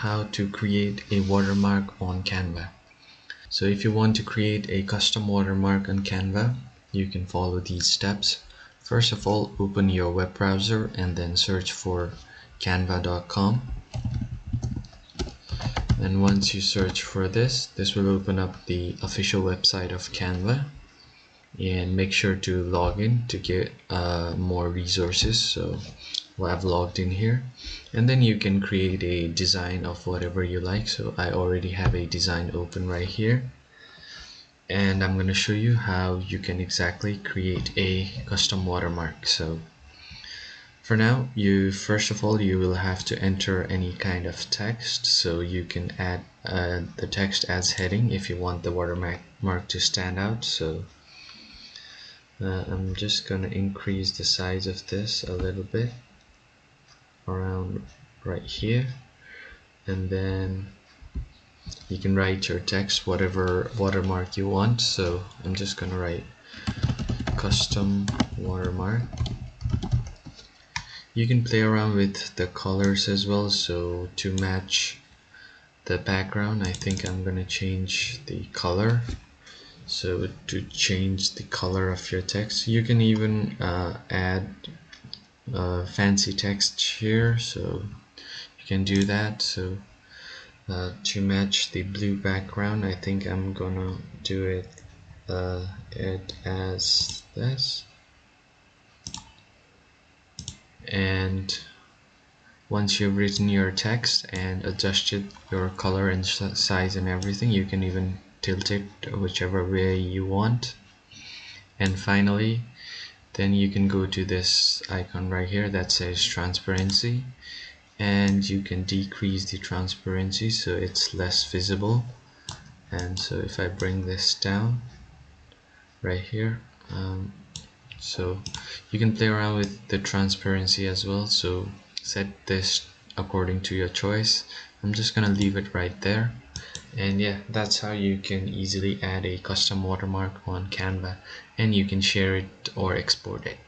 How to create a watermark on Canva. So if you want to create a custom watermark on Canva, you can follow these steps. First of all, open your web browser and then search for canva.com. And once you search for this will open up the official website of Canva. And make sure to log in to get more resources. So I've logged in here, and then you can create a design of whatever you like. So I already have a design open right here, and I'm going to show you how you can exactly create a custom watermark. So for now, first of all you will have to enter any kind of text. So you can add the text as heading if you want the watermark to stand out. So I'm just gonna increase the size of this a little bit around right here, and then you can write your text whatever watermark you want. So I'm just gonna write custom watermark. You can play around with the colors as well, so to match the background I think I'm gonna change the color. So to change the color of your text, you can even add fancy text here, so you can do that. So to match the blue background, I think I'm gonna do it as this. And once you've written your text and adjusted your color and size and everything, you can even tilt it whichever way you want. And finally, then you can go to this icon right here that says transparency, and you can decrease the transparency so it's less visible. And so if I bring this down right here, so you can play around with the transparency as well, so set this according to your choice. I'm just gonna leave it right there. And yeah, that's how you can easily add a custom watermark on Canva, and you can share it or export it.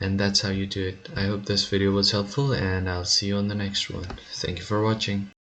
And that's how you do it. I hope this video was helpful, and I'll see you on the next one. Thank you for watching.